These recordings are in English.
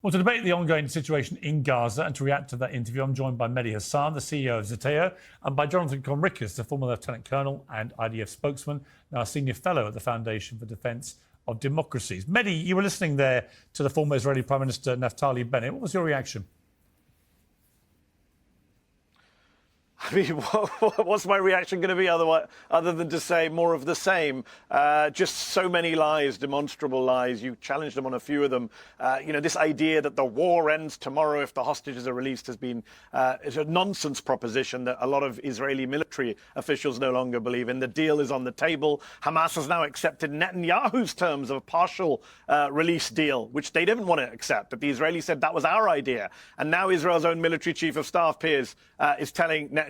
Well, to debate the ongoing situation in Gaza and to react to that interview, I'm joined by Mehdi Hасан, the CEO of Zateo, and by Yonathan Conrikus, the former Lieutenant Colonel and IDF spokesman, now a Senior Fellow at the Foundation for Defence of Democracies. Mehdi, you were listening there to the former Israeli Prime Minister Naftali Bennett. What was your reaction? I mean, what's my reaction going to be other than to say more of the same? Just so many lies, demonstrable lies. You challenged them on a few of them. This idea that the war ends tomorrow if the hostages are released has been is a nonsense proposition that a lot of Israeli military officials no longer believe in. The deal is on the table. Hamas has now accepted Netanyahu's terms of a partial release deal, which they didn't want to accept. But the Israelis said that was our idea. And now Israel's own military chief of staff, Pires, is telling Netanyahu,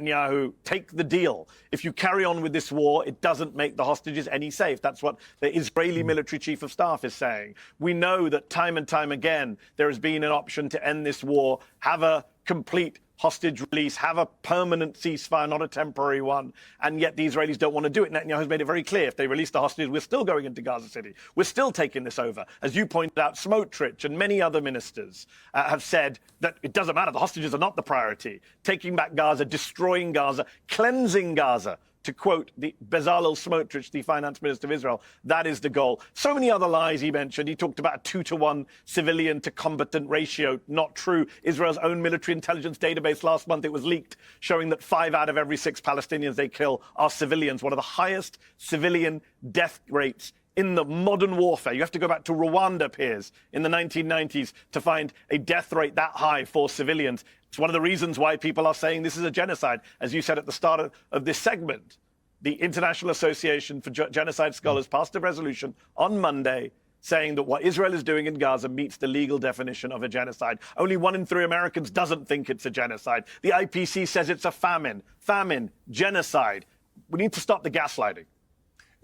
take the deal. If you carry on with this war, it doesn't make the hostages any safe. That's what the Israeli military chief of staff is saying. We know that time and time again, there has been an option to end this war, have a complete hostage release, have a permanent ceasefire, not a temporary one. And yet the Israelis don't want to do it. Netanyahu has made it very clear. If they release the hostages, we're still going into Gaza City. We're still taking this over. As you pointed out, Smotrich and many other ministers have said that it doesn't matter. The hostages are not the priority. Taking back Gaza, destroying Gaza, cleansing Gaza. To quote the Bezalel Smotrich, the finance minister of Israel, that is the goal. So many other lies he mentioned. He talked about a 2-to-1 civilian to combatant ratio. Not true. Israel's own military intelligence database last month, it was leaked, showing that 5 out of every 6 Palestinians they kill are civilians. One of the highest civilian death rates in the modern warfare. You have to go back to Rwanda, Pires, in the 1990s to find a death rate that high for civilians. It's one of the reasons why people are saying this is a genocide. As you said at the start of this segment, the International Association for Genocide Scholars passed a resolution on Monday saying that what Israel is doing in Gaza meets the legal definition of a genocide. Only 1 in 3 Americans doesn't think it's a genocide. The IPC says it's a famine, genocide. We need to stop the gaslighting.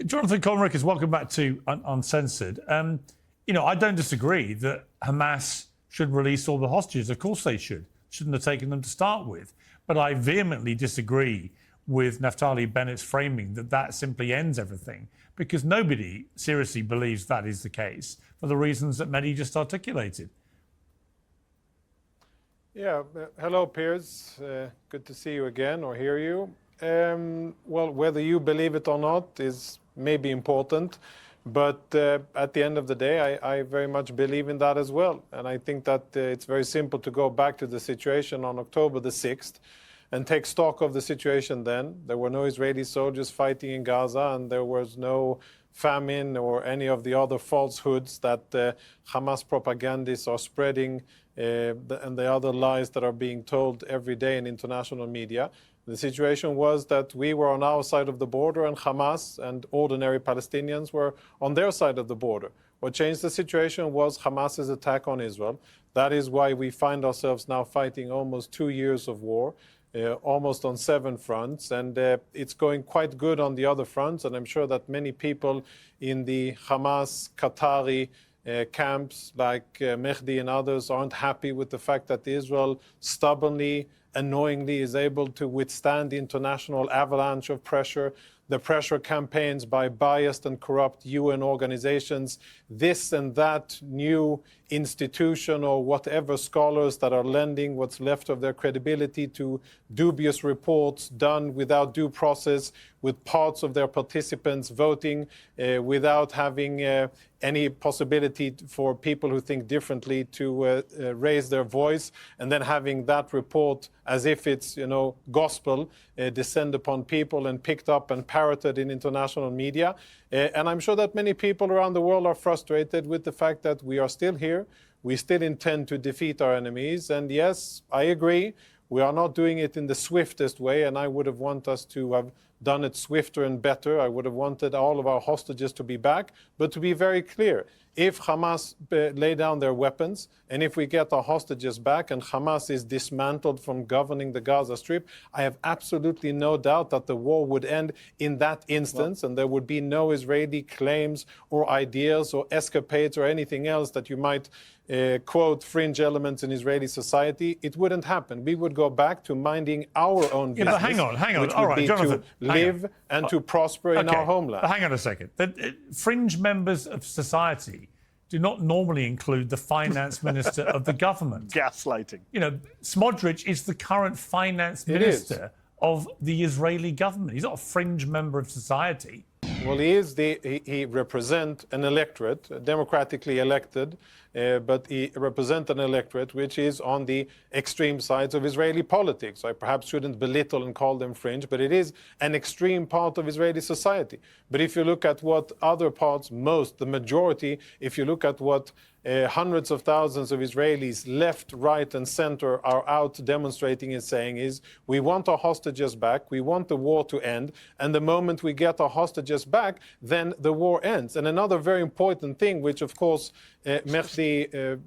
Yonathan Conrikus, welcome back to Uncensored. I don't disagree that Hamas should release all the hostages. Of course they should. Shouldn't have taken them to start with. But I vehemently disagree with Naftali Bennett's framing that simply ends everything, because nobody seriously believes that is the case for the reasons that Mehdi just articulated. Yeah, hello, Pires. Good to see you again or hear you. Well, whether you believe it or not is maybe important, but at the end of the day, I very much believe in that as well. And I think that it's very simple to go back to the situation on October the 6th and take stock of the situation then. There were no Israeli soldiers fighting in Gaza, and there was no famine or any of the other falsehoods that Hamas propagandists are spreading and the other lies that are being told every day in international media. The situation was that we were on our side of the border and Hamas and ordinary Palestinians were on their side of the border. What changed the situation was Hamas's attack on Israel. That is why we find ourselves now fighting almost 2 years of war, almost on 7 fronts, and it's going quite good on the other fronts. And I'm sure that many people in the Hamas, Qatari camps like Mehdi and others aren't happy with the fact that Israel stubbornly, annoyingly is able to withstand the international avalanche of pressure, the pressure campaigns by biased and corrupt UN organizations, this and that new institution or whatever scholars that are lending what's left of their credibility to dubious reports done without due process, with parts of their participants voting without having any possibility for people who think differently to raise their voice, and then having that report as if it's, gospel descend upon people and picked up and parroted in international media. And I'm sure that many people around the world are frustrated with the fact that we are still here. We still intend to defeat our enemies. And yes, I agree, we are not doing it in the swiftest way, and I would have wanted us to have done it swifter and better. I would have wanted all of our hostages to be back. But to be very clear, if Hamas lay down their weapons, and if we get our hostages back and Hamas is dismantled from governing the Gaza Strip, I have absolutely no doubt that the war would end in that instance, and there would be no Israeli claims or ideas or escapades or anything else that you might quote fringe elements in Israeli society. It wouldn't happen. We would go back to minding our own business. But hang on. Which All would right, be Jonathan, to live and to prosper in our homeland. But hang on a second. Fringe members of society do not normally include the finance minister of the government. Gaslighting. You know, Smotrich is the current finance minister of the Israeli government. He's not a fringe member of society. Well, he represents an electorate, democratically elected, but he represents an electorate which is on the extreme sides of Israeli politics. I perhaps shouldn't belittle and call them fringe, but it is an extreme part of Israeli society. But if you look at what other parts, the majority, if you look at what hundreds of thousands of Israelis, left, right, and center, are out demonstrating and saying is, we want our hostages back, we want the war to end, and the moment we get our hostages back, then the war ends. And another very important thing, which of course Mehdi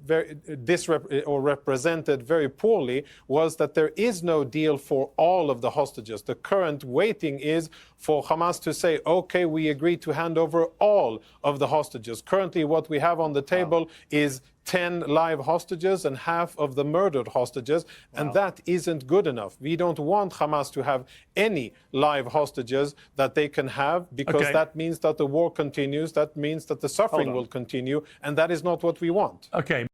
represented very poorly, was that there is no deal for all of the hostages. The current waiting is for Hamas to say, okay, we agree to hand over all of the hostages. Currently, what we have on the table is 10 live hostages and half of the murdered hostages, and that isn't good enough. We don't want Hamas to have any live hostages that they can have, because that means that the war continues, that means that the suffering will continue, and that is not what we want. Okay.